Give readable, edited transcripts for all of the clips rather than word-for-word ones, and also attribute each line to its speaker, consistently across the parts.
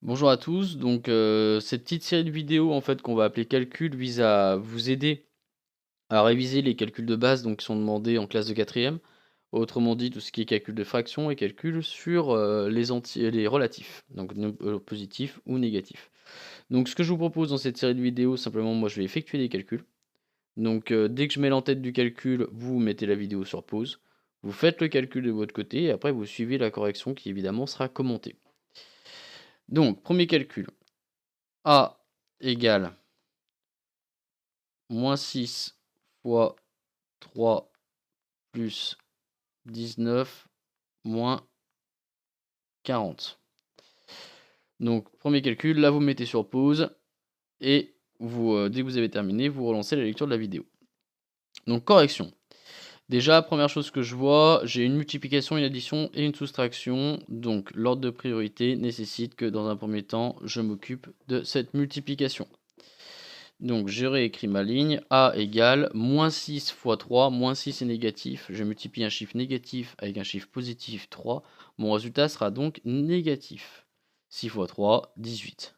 Speaker 1: Bonjour à tous, donc cette petite série de vidéos en fait qu'on va appeler calcul vise à vous aider à réviser les calculs de base donc qui sont demandés en classe de quatrième. Autrement dit, tout ce qui est calcul de fraction et calcul sur les relatifs, donc positifs ou négatifs. Donc ce que je vous propose dans cette série de vidéos, simplement moi je vais effectuer des calculs. Donc dès que je mets l'entête du calcul, vous mettez la vidéo sur pause, vous faites le calcul de votre côté et après vous suivez la correction qui évidemment sera commentée. Donc premier calcul. A égale moins 6 fois 3 plus 19 moins 40. Donc, premier calcul, là vous mettez sur pause et dès que vous avez terminé, vous relancez la lecture de la vidéo. Donc, correction. Déjà, première chose que je vois, j'ai une multiplication, une addition et une soustraction. Donc, l'ordre de priorité nécessite que dans un premier temps, je m'occupe de cette multiplication. Donc je réécris ma ligne. A égale moins 6 fois 3. Moins 6 est négatif. Je multiplie un chiffre négatif avec un chiffre positif 3. Mon résultat sera donc négatif. 6 fois 3, 18.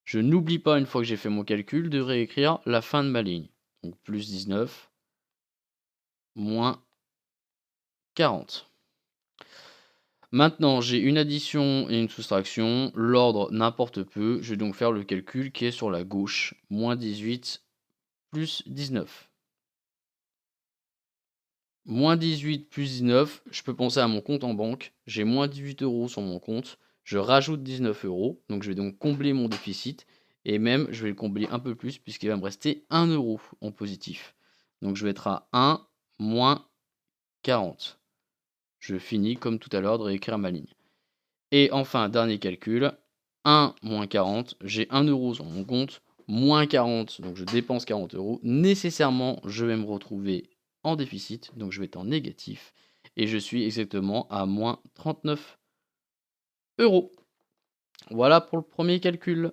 Speaker 1: Je n'oublie pas, une fois que j'ai fait mon calcul, de réécrire la fin de ma ligne. Donc plus 19, moins 40. Maintenant, j'ai une addition et une soustraction. L'ordre n'importe peu. Je vais donc faire le calcul qui est sur la gauche. Moins 18 plus 19. Moins 18 plus 19, je peux penser à mon compte en banque. J'ai moins 18 € sur mon compte. Je rajoute 19 €. Donc je vais donc combler mon déficit. Et même, je vais le combler un peu plus puisqu'il va me rester 1 € en positif. Donc je vais être à 1 moins 40. Je finis comme tout à l'heure de réécrire ma ligne. Et enfin, dernier calcul. 1 moins 40. J'ai 1 € sur mon compte. Moins 40, donc je dépense 40 €. Nécessairement, je vais me retrouver en déficit, donc je vais être en négatif. Et je suis exactement à moins 39 €. Voilà pour le premier calcul.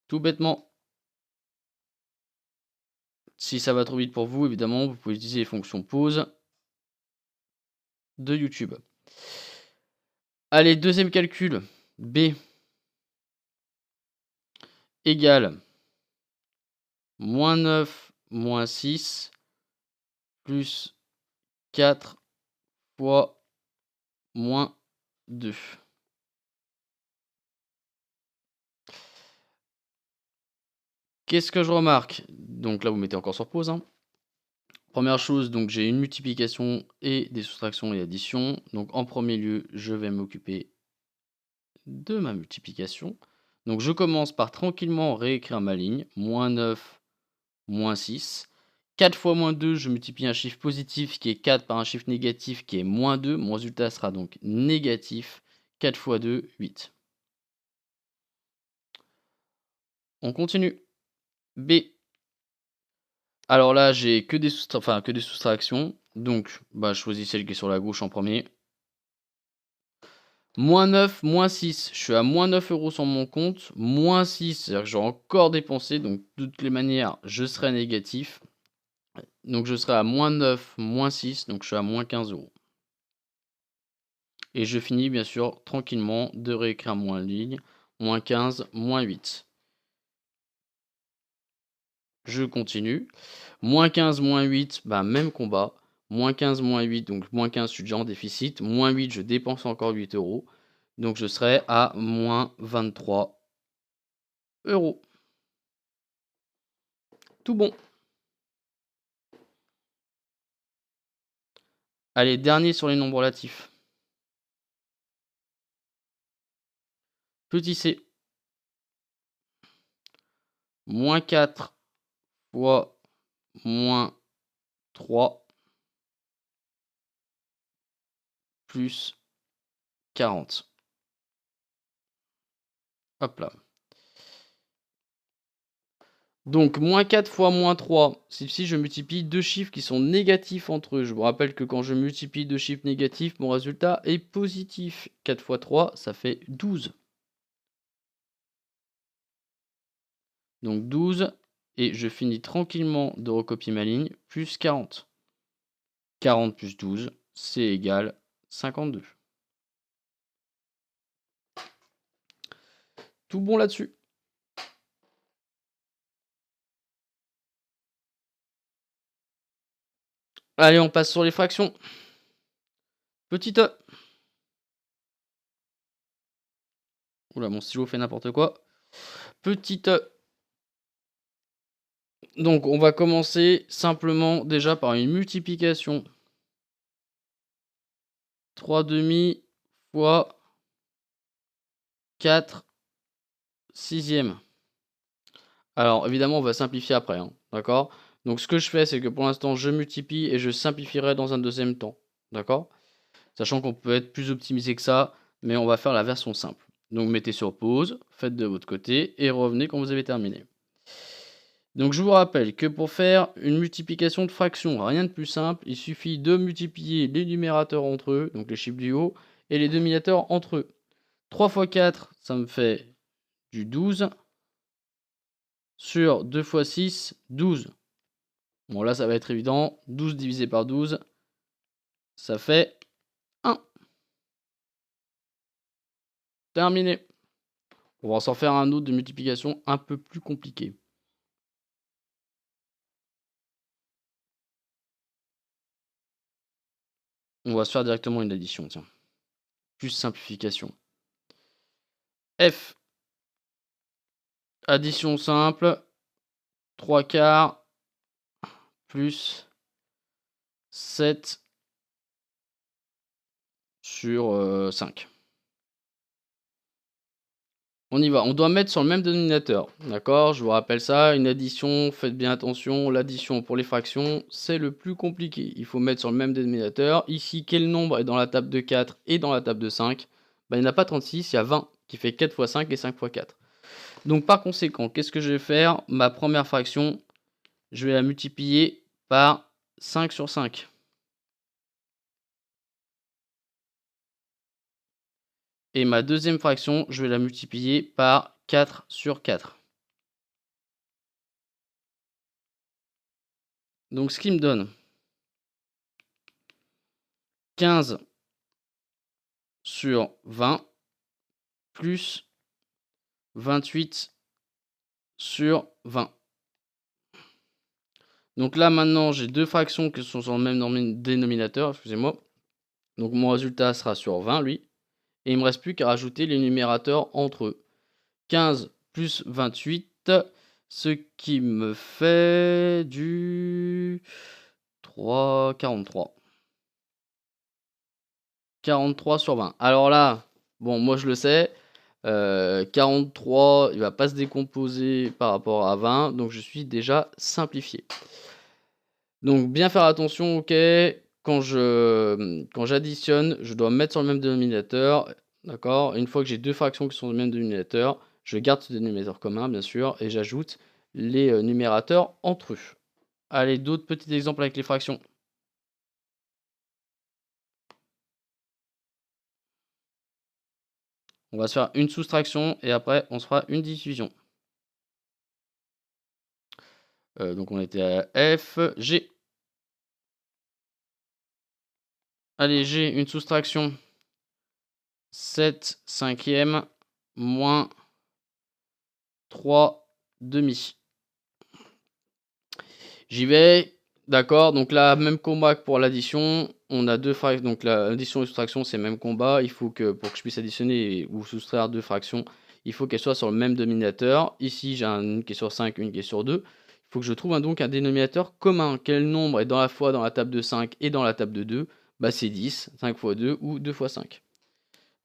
Speaker 1: Tout bêtement. Si ça va trop vite pour vous, évidemment, vous pouvez utiliser les fonctions pause de YouTube. Allez, deuxième calcul. B égale moins 9 moins 6 plus 4 fois moins 2. Qu'est-ce que je remarque? Donc là, vous mettez encore sur pause, hein. Première chose, donc j'ai une multiplication et des soustractions et additions. Donc en premier lieu, je vais m'occuper de ma multiplication. Donc je commence par tranquillement réécrire ma ligne. Moins 9, moins 6. 4 fois moins 2, je multiplie un chiffre positif qui est 4 par un chiffre négatif qui est moins 2. Mon résultat sera donc négatif. 4 fois 2, 8. On continue. B. Alors là, j'ai que des soustractions. Donc, je choisis celle qui est sur la gauche en premier. Moins 9, moins 6. Je suis à moins 9 € sur mon compte. Moins 6, c'est-à-dire que j'ai encore dépensé. Donc, de toutes les manières, je serai négatif. Donc, je serai à moins 9, moins 6. Donc, je suis à moins 15 €. Et je finis, bien sûr, tranquillement de réécrire moins ligne. Moins 15, moins 8. Je continue. Moins 15, moins 8, même combat. Moins 15, moins 8, donc moins 15, je suis déjà en déficit. Moins 8, je dépense encore 8 €. Donc je serai à moins 23 €. Tout bon. Allez, dernier sur les nombres relatifs. Petit c. Moins 4 fois moins 3 plus 40. Hop là. Donc, moins 4 fois moins 3, si je multiplie deux chiffres qui sont négatifs entre eux. Je vous rappelle que quand je multiplie deux chiffres négatifs, mon résultat est positif. 4 fois 3, ça fait 12. Donc 12, et je finis tranquillement de recopier ma ligne, plus 40. 40 plus 12, c'est égal 52. tout bon là-dessus. Allez, on passe sur les fractions. Petit e. Oula, mon stylo fait n'importe quoi. Petit e. Donc, on va commencer simplement déjà par une multiplication. 3/2 fois 4 sixième. Alors, évidemment, on va simplifier après, hein, d'accord? Donc, ce que je fais, c'est que pour l'instant, je multiplie et je simplifierai dans un deuxième temps, d'accord? Sachant qu'on peut être plus optimisé que ça, mais on va faire la version simple. Donc, mettez sur pause, faites de votre côté et revenez quand vous avez terminé. Donc, je vous rappelle que pour faire une multiplication de fractions, rien de plus simple, il suffit de multiplier les numérateurs entre eux, donc les chiffres du haut, et les dénominateurs entre eux. 3 fois 4, ça me fait du 12. Sur 2 fois 6, 12. Bon, là, ça va être évident. 12 divisé par 12, ça fait 1. Terminé. On va s'en faire un autre de multiplication un peu plus compliqué. On va se faire directement une addition, tiens. Plus simplification. F. Addition simple. 3 quarts plus 7 sur 5. On y va, on doit mettre sur le même dénominateur, d'accord? Je vous rappelle ça, une addition, faites bien attention, l'addition pour les fractions, c'est le plus compliqué. Il faut mettre sur le même dénominateur. Ici, quel nombre est dans la table de 4 et dans la table de 5? Ben, il n'y en a pas 36, il y a 20, qui fait 4 fois 5 et 5 fois 4. Donc par conséquent, qu'est-ce que je vais faire? Ma première fraction, je vais la multiplier par 5 sur 5. Et ma deuxième fraction, je vais la multiplier par 4 sur 4. Donc ce qui me donne 15 sur 20 plus 28 sur 20. Donc là maintenant j'ai deux fractions qui sont sur le même dénominateur, excusez-moi. Donc mon résultat sera sur 20 lui. Et il ne me reste plus qu'à rajouter les numérateurs entre eux. 15 plus 28, ce qui me fait du 43. 43 sur 20. Alors là, bon, moi je le sais, 43, il va pas se décomposer par rapport à 20, donc je suis déjà simplifié. Donc bien faire attention, ok, quand j'additionne, je dois mettre sur le même dénominateur, d'accord? Une fois que j'ai deux fractions qui sont sur le même dénominateur, je garde ce dénominateur commun, bien sûr, et j'ajoute les numérateurs entre eux. Allez, d'autres petits exemples avec les fractions. On va se faire une soustraction et après on se fera une division. Donc on était à F, G. Allez, G, une soustraction. 7 cinquièmes moins 3 demi. J'y vais. D'accord, donc là, même combat que pour l'addition. On a deux fractions. Donc l'addition et soustraction, c'est le même combat. Il faut que pour que je puisse additionner ou soustraire deux fractions, il faut qu'elles soient sur le même dénominateur. Ici, j'ai une qui est sur 5, une qui est sur 2. Il faut que je trouve donc un dénominateur commun. Quel nombre est dans la fois dans la table de 5 et dans la table de 2? Bah, c'est 10, 5 fois 2 ou 2 fois 5.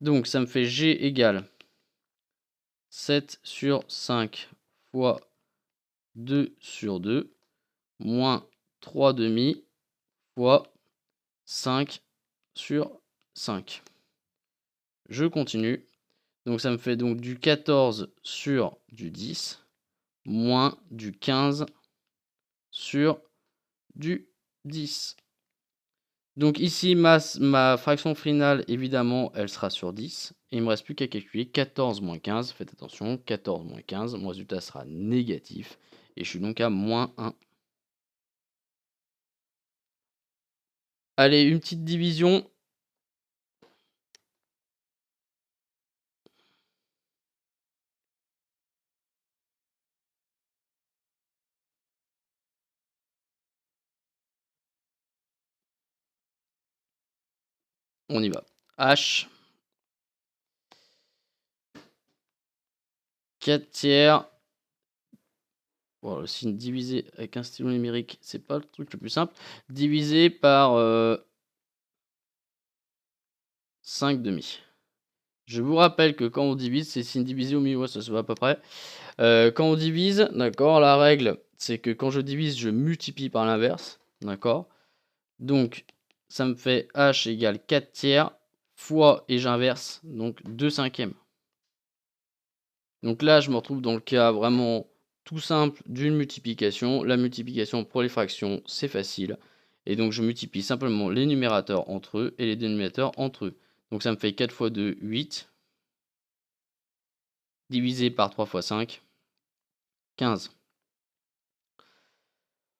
Speaker 1: Donc ça me fait G égale 7 sur 5 fois 2 sur 2 moins 3 demi fois 5 sur 5. Je continue. Donc ça me fait donc du 14 sur du 10 moins du 15 sur du 10. Donc ici, ma fraction finale, évidemment, elle sera sur 10. Et il ne me reste plus qu'à calculer 14 moins 15. Faites attention, 14 moins 15, mon résultat sera négatif. Et je suis donc à moins 1. Allez, une petite division. On y va. H. 4 tiers. Bon, le signe divisé avec un stylo numérique, c'est pas le truc le plus simple. Divisé par 5 demi. Je vous rappelle que quand on divise, c'est signe divisé au milieu, ça se voit à peu près. Quand on divise, d'accord, la règle, c'est que quand je divise, je multiplie par l'inverse, d'accord. Donc, ça me fait H égale 4 tiers fois, et j'inverse, donc 2 cinquièmes. Donc là, je me retrouve dans le cas vraiment tout simple d'une multiplication. La multiplication pour les fractions, c'est facile. Et donc, je multiplie simplement les numérateurs entre eux et les dénominateurs entre eux. Donc, ça me fait 4 fois 2, 8. Divisé par 3 fois 5, 15.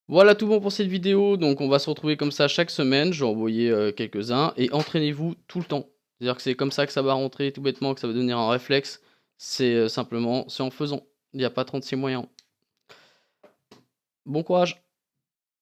Speaker 1: Voilà tout bon pour cette vidéo. Donc, on va se retrouver comme ça chaque semaine. Je vais envoyer quelques-uns. Et entraînez-vous tout le temps. C'est-à-dire que c'est comme ça que ça va rentrer tout bêtement, que ça va devenir un réflexe. C'est simplement, c'est en faisant. Il n'y a pas 36 moyens. Bon courage!